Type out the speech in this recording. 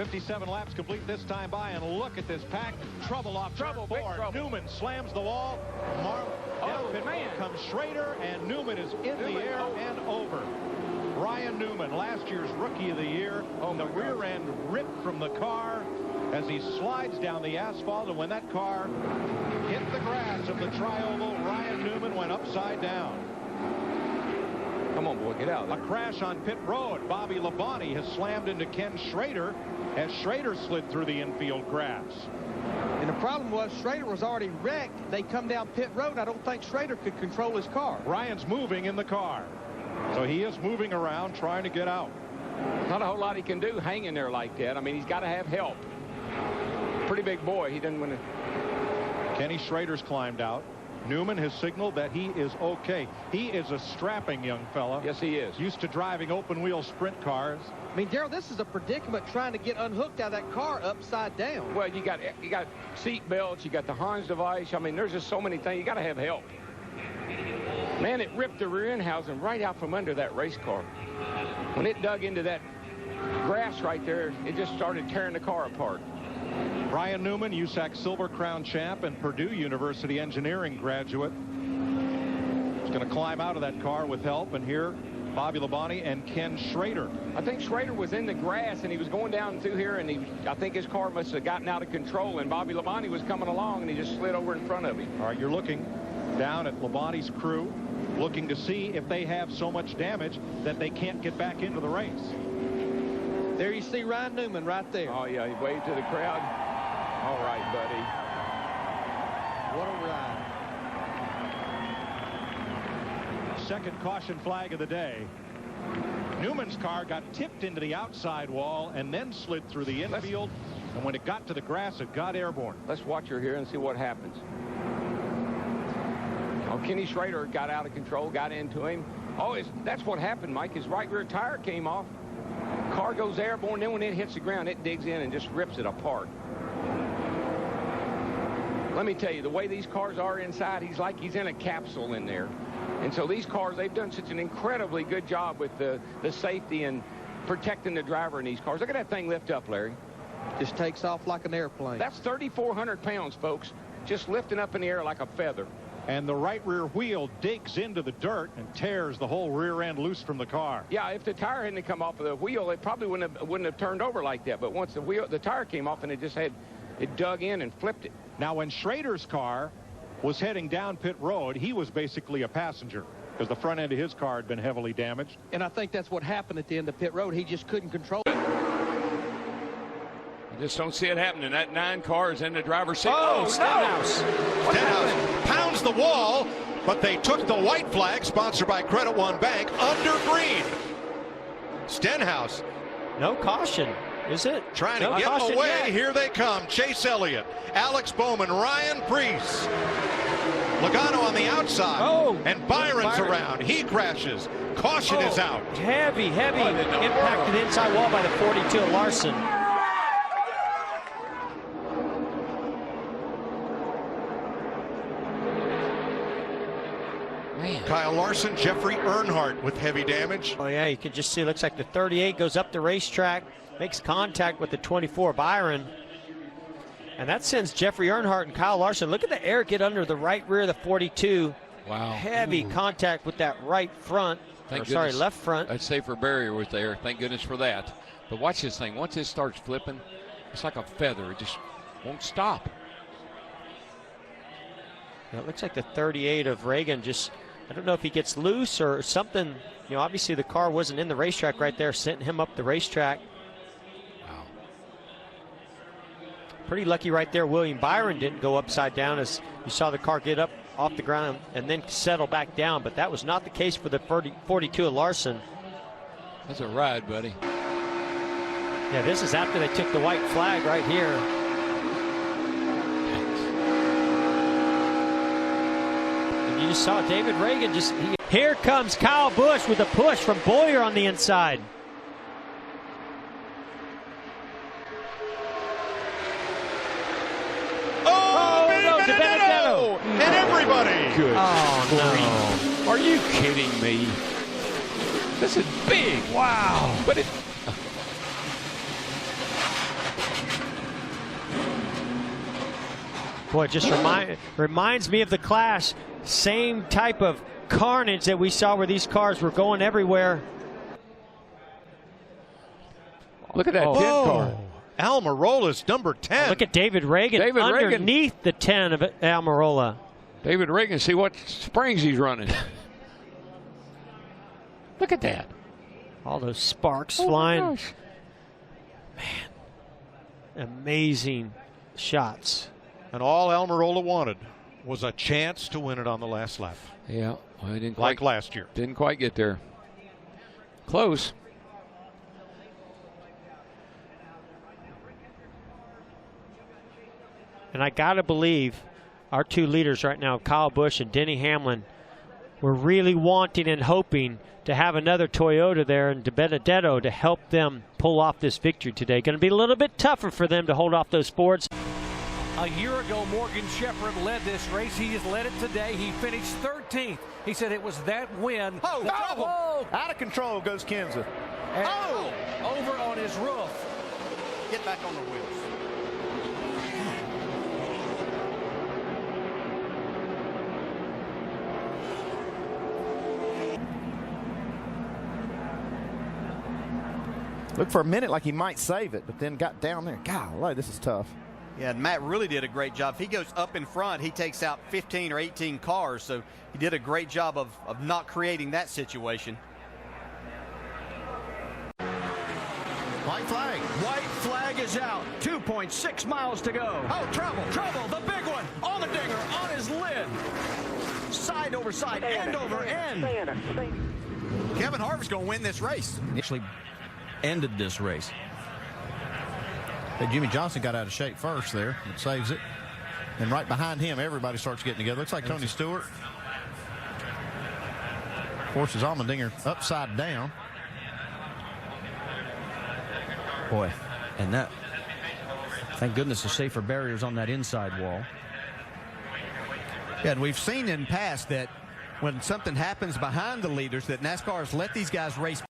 57 laps complete this time by, and look at this pack. Trouble off Trouble, turn big 4. trouble. Newman slams the wall. Comes Schrader, and Newman is in the air and over. Ryan Newman, last year's Rookie of the Year. The rear end ripped from the car as he slides down the asphalt, and when that car hit the grass of the tri-oval, Ryan Newman went upside down. Come on, boy, get out of A there. crash on pit road. Bobby Labonte has slammed into Ken Schrader as Schrader slid through the infield grass. And the problem was Schrader was already wrecked. They come down pit road. I don't think Schrader could control his car. Ryan's moving in the car. So he is moving around trying to get out. Not a whole lot he can do hanging there like that. I mean, he's got to have help. Pretty big boy. He doesn't want to. Kenny Schrader's climbed out. Newman has signaled that he is okay. He is a strapping young fella. Yes, he is. Used to driving open-wheel sprint cars. I mean, Darrell, this is a predicament trying to get unhooked out of that car upside down. Well, you got seat belts, you got the Hans device. I mean, there's just so many things. You got to have help. Man, it ripped the rear end housing right out from under that race car. When it dug into that grass right there, it just started tearing the car apart. Ryan Newman, USAC Silver Crown champ and Purdue University engineering graduate. He's going to climb out of that car with help, and here Bobby Labonte and Ken Schrader. I think Schrader was in the grass and he was going down through here, and I think his car must have gotten out of control, and Bobby Labonte was coming along and he just slid over in front of him. All right, you're looking down at Labonte's crew, looking to see if they have so much damage that they can't get back into the race. There you see Ryan Newman right there. Oh, yeah, he waved to the crowd. All right, buddy. What a ride. Second caution flag of the day. Newman's car got tipped into the outside wall and then slid through the infield. And when it got to the grass, it got airborne. Let's watch her here and see what happens. Oh, Kenny Schrader got out of control, got into him. Oh, that's what happened, Mike. His right rear tire came off. Car goes airborne, then when it hits the ground, it digs in and just rips it apart. Let me tell you, the way these cars are inside, he's like he's in a capsule in there. And so these cars, they've done such an incredibly good job with the safety and protecting the driver in these cars. Look at that thing lift up, Larry. Just takes off like an airplane. That's 3,400 pounds, folks, just lifting up in the air like a feather. And the right rear wheel digs into the dirt and tears the whole rear end loose from the car. Yeah, if the tire hadn't come off of the wheel, it probably wouldn't have turned over like that. But once the tire came off, and it dug in and flipped it. Now, when Schrader's car was heading down pit road, he was basically a passenger because the front end of his car had been heavily damaged. And I think that's what happened at the end of pit road. He just couldn't control it. I just don't see it happening. That 9 car is in the driver's seat. Oh, Stenhouse. Stenhouse pounds the wall, but they took the white flag, sponsored by Credit One Bank, under green. Stenhouse. No caution, is it? Trying to get away. Yet. Here they come. Chase Elliott, Alex Bowman, Ryan Preece. Logano on the outside. Oh, and Byron's around. He crashes. Caution is out. Heavy impacted inside wall by the 42 of Larson. Man. Kyle Larson, Jeffrey Earnhardt with heavy damage. Oh, yeah, you can just see, it looks like the 38 goes up the racetrack, makes contact with the 24 Byron. And that sends Jeffrey Earnhardt and Kyle Larson. Look at the air get under the right rear of the 42. Wow. Heavy contact with that right front. Left front. That safer barrier was there. Thank goodness for that. But watch this thing. Once it starts flipping, it's like a feather. It just won't stop. Yeah, it looks like the 38 of Reagan just, I don't know if he gets loose or something. You know, obviously the car wasn't in the racetrack right there, sent him up the racetrack. Wow. Pretty lucky right there. William Byron didn't go upside down, as you saw the car get up off the ground and then settle back down, but that was not the case for the 42 of Larson. That's a ride, buddy. Yeah, this is after they took the white flag right here. And you just saw David Reagan here comes Kyle Busch with a push from Boyer on the inside. Benedetto! And everybody! Good. Oh, no. Are you kidding me? This is big. Wow. But it... Boy, it just reminds me of the Clash. Same type of carnage that we saw where these cars were going everywhere. Look at that 10 car. Almirola's number 10. Look at David Reagan underneath the 10 of Almirola. David Reagan, see what springs he's running. Look at that. All those sparks flying. My gosh. Man, amazing shots. And all Almirola wanted was a chance to win it on the last lap. Yeah, well, he didn't like last year. Didn't quite get there. Close. And I got to believe our two leaders right now, Kyle Busch and Denny Hamlin, were really wanting and hoping to have another Toyota there in De Benedetto to help them pull off this victory today. Going to be a little bit tougher for them to hold off those Fords. A year ago, Morgan Shepherd led this race. He has led it today. He finished 13th. He said it was that win. Oh, trouble. Out of control goes Kenseth. And over on his roof. Get back on the wheels. Looked for a minute like he might save it, but then got down there. Golly, this is tough. Yeah, Matt really did a great job. If he goes up in front, he takes out 15 or 18 cars, so he did a great job of not creating that situation. White flag. White flag is out. 2.6 miles to go. Oh, trouble. Trouble, the big one, on the dinger, on his lid. Side over side, end over end. Kevin Harvick's going to win this race. Actually ended this race. Hey, Jimmy Johnson got out of shape first there. It saves it. And right behind him, everybody starts getting together. Looks like Tony Stewart forces Allmendinger upside down. Boy, and that, thank goodness, the safer barriers on that inside wall. Yeah, and we've seen in past that when something happens behind the leaders that NASCAR's let these guys race